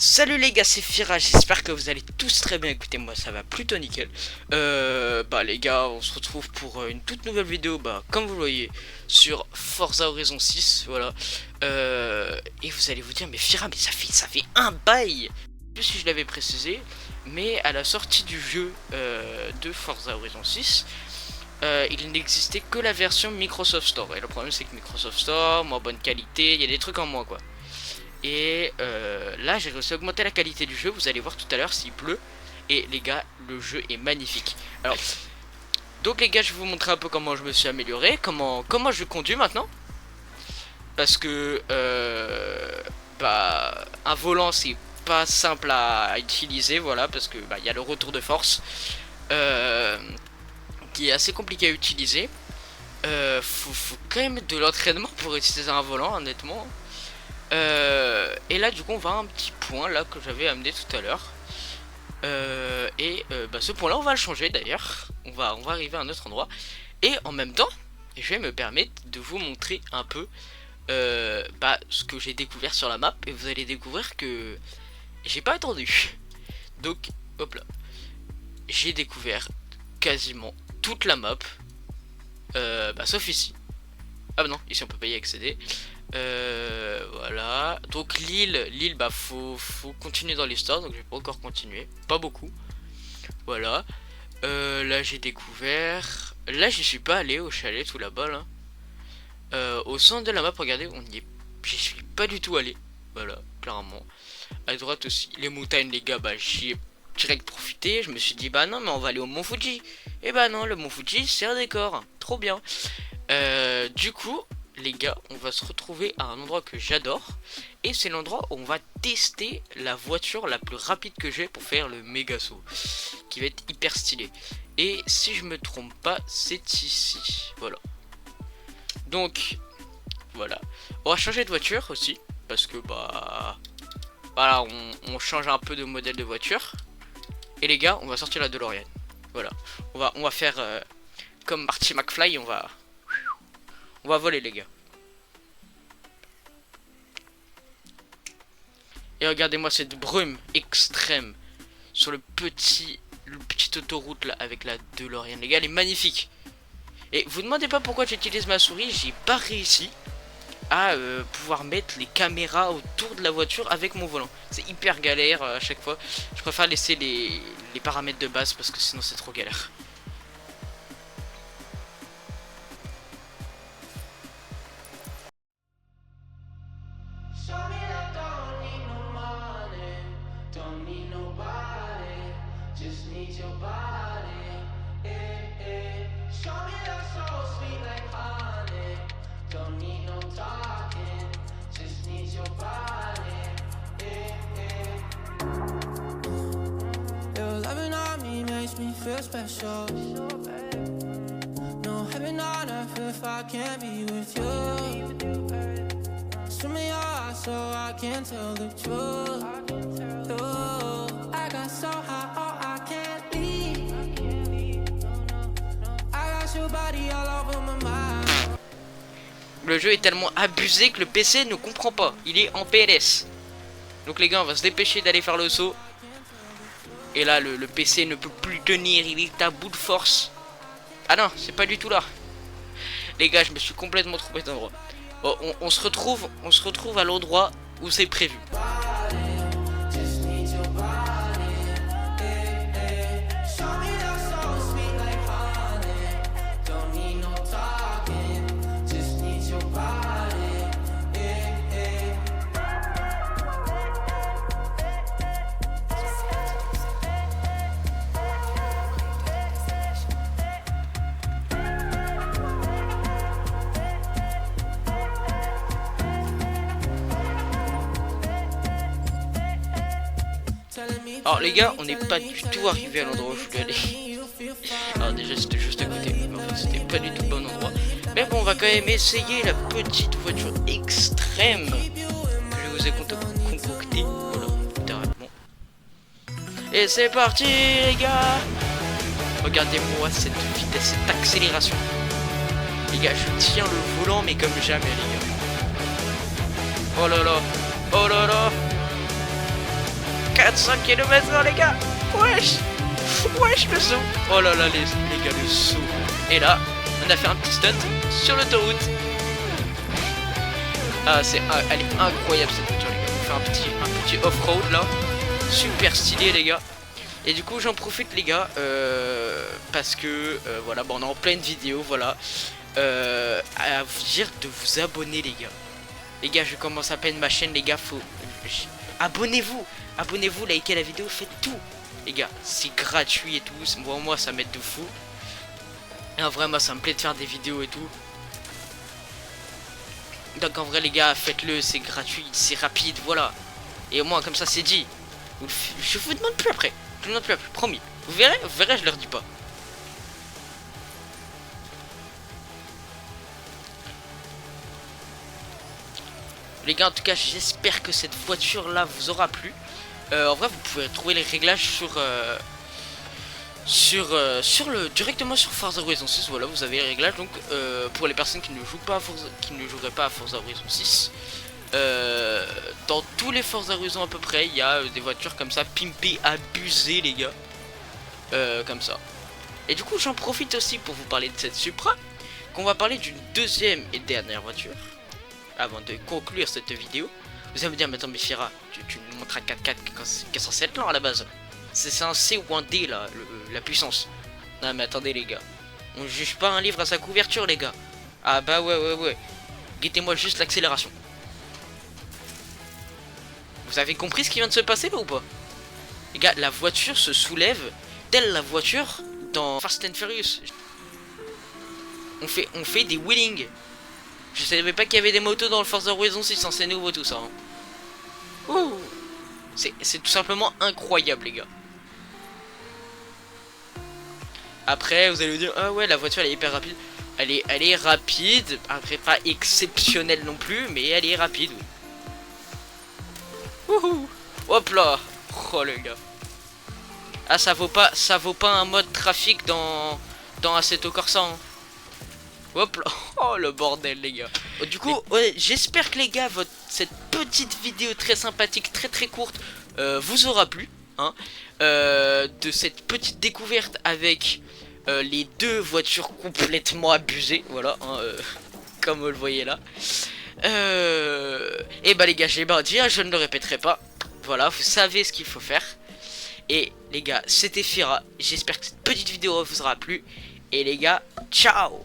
Salut les gars, c'est Fira, j'espère que vous allez tous très bien. Écoutez, moi ça va plutôt nickel. Les gars, on se retrouve pour une toute nouvelle vidéo, comme vous le voyez, sur Forza Horizon 6, voilà. Et vous allez vous dire, mais Fira, mais ça fait un bail. Plus si je l'avais précisé, mais à la sortie du jeu de Forza Horizon 6, il n'existait que la version Microsoft Store. Et le problème c'est que Microsoft Store, moins bonne qualité, il y a des trucs en moins quoi. Et là j'ai réussi à augmenter la qualité du jeu. Vous allez voir tout à l'heure s'il pleut. Et les gars, le jeu est magnifique. Alors donc les gars, je vais vous montrer un peu comment je me suis amélioré, comment je conduis maintenant. Parce que un volant c'est pas simple à utiliser, voilà. Parce que il y a le retour de force euh, qui est assez compliqué à utiliser. Faut quand même de l'entraînement pour utiliser un volant, honnêtement. Et là du coup on va à un petit point là que j'avais amené tout à l'heure. Ce point là on va le changer d'ailleurs. On va arriver à un autre endroit. Et en même temps je vais me permettre de vous montrer un peu ce que j'ai découvert sur la map. Et vous allez découvrir que j'ai pas attendu. Donc hop là, j'ai découvert quasiment toute la map, sauf ici. Ah bah non, ici on peut pas y accéder. Voilà. Donc l'île, faut continuer dans l'histoire. Donc je vais pas encore continuer, pas beaucoup. Voilà. Là j'ai découvert. Là j'y suis pas allé au chalet tout là-bas là. Au centre de la map, regardez, j'y suis pas du tout allé. Voilà, clairement. À droite aussi, les montagnes les gars, j'y ai direct profité. Je me suis dit bah non mais on va aller au Mont Fuji. Et bah non, le Mont Fuji c'est un décor, trop bien. Du coup, les gars, on va se retrouver à un endroit que j'adore. Et c'est l'endroit où on va tester la voiture la plus rapide que j'ai pour faire le méga saut. Qui va être hyper stylé. Et si je me trompe pas, c'est ici. Voilà. Donc, voilà. On va changer de voiture aussi. Parce que voilà, on change un peu de modèle de voiture. Et les gars, on va sortir la DeLorean. Voilà. On va faire comme Marty McFly, on va voler les gars. Et regardez-moi cette brume extrême sur le petit autoroute là avec la DeLorean. Les gars, elle est magnifique. Et vous demandez pas pourquoi j'utilise ma souris, j'ai pas réussi à pouvoir mettre les caméras autour de la voiture avec mon volant. C'est hyper galère à chaque fois. Je préfère laisser les paramètres de base parce que sinon c'est trop galère. Me feel special. No heaven on earth if I can't be with you. Swim me your eyes so I can tell the truth. Ooh, I got so high, oh I can't leave. I got your body all over my mind. Le jeu est tellement abusé que le PC ne comprend pas. Il est en PLS. Donc les gars, on va se dépêcher d'aller faire le saut. Et là, le PC ne peut plus tenir, il est à bout de force. Ah non, c'est pas du tout là. Les gars, je me suis complètement trompé d'endroit. Bon, on se retrouve à l'endroit où c'est prévu. Alors les gars, on n'est pas du tout arrivé à l'endroit où je voulais aller. Alors déjà c'était juste à côté, mais en fait c'était pas du tout le bon endroit. Mais bon, on va quand même essayer la petite voiture extrême que je vous ai concoctée. Voilà, littéralement. Et c'est parti les gars. Regardez-moi cette vitesse, cette accélération. Les gars, je tiens le volant mais comme jamais les gars. Oh là là. Oh là là. 400 km/h les gars. Wesh. Wesh le saut. Oh là là les gars le saut. Et là on a fait un petit stunt sur l'autoroute. Ah elle est incroyable cette voiture les gars. On fait un petit off-road là. Super stylé les gars. Et du coup j'en profite les gars parce que voilà bon, on est en pleine vidéo voilà à vous dire de vous abonner les gars. Les gars je commence à peine ma chaîne les gars, faut abonnez-vous, likez la vidéo, faites tout les gars, c'est gratuit et tout, moi ça m'aide de fou. Et en vrai moi ça me plaît de faire des vidéos et tout. Donc en vrai les gars faites-le, c'est gratuit, c'est rapide, voilà. Et au moins comme ça c'est dit. Je vous demande plus après. Je vous demande plus après, promis. Vous verrez, je leur dis pas. Les gars, en tout cas, j'espère que cette voiture là vous aura plu. En vrai, vous pouvez trouver les réglages directement sur Forza Horizon 6. Voilà, vous avez les réglages. Donc, pour les personnes qui ne joueraient pas à Forza Horizon 6. Dans tous les Forza Horizon à peu près il y a des voitures comme ça pimpées, abusées les gars, comme ça. Et du coup j'en profite aussi pour vous parler de cette Supra, qu'on va parler d'une deuxième et dernière voiture avant de conclure cette vidéo. Vous allez me dire mais attends mais Fira, tu nous montres un 4x4 qui est censé être lent à la base. C'est un C ou un D là, la puissance. Non mais attendez les gars, on juge pas un livre à sa couverture les gars. Ah bah ouais, guettez-moi juste l'accélération. Vous avez compris ce qui vient de se passer là ou pas? Les gars, la voiture se soulève telle la voiture dans Fast and Furious. On fait des wheelings. Je savais pas qu'il y avait des motos dans le Forza Horizon 6, c'est nouveau tout ça. Hein. Ouh. C'est tout simplement incroyable les gars. Après vous allez me dire ah ouais la voiture elle est hyper rapide. Elle est rapide, après pas exceptionnelle non plus, mais elle est rapide oui. Wouhou. Hop là. Oh les gars. Ah ça vaut pas un mode trafic dans Assetto Corsa hein. Hop là. Oh le bordel les gars. Du coup ouais, j'espère que les gars cette petite vidéo très sympathique, très courte vous aura plu hein, de cette petite découverte avec les deux voitures complètement abusées. Voilà hein, comme vous le voyez là. Et bah les gars j'ai bien dit, je ne le répéterai pas. Voilà, vous savez ce qu'il faut faire. Et les gars, c'était Fira. J'espère que cette petite vidéo vous aura plu. Et les gars, ciao.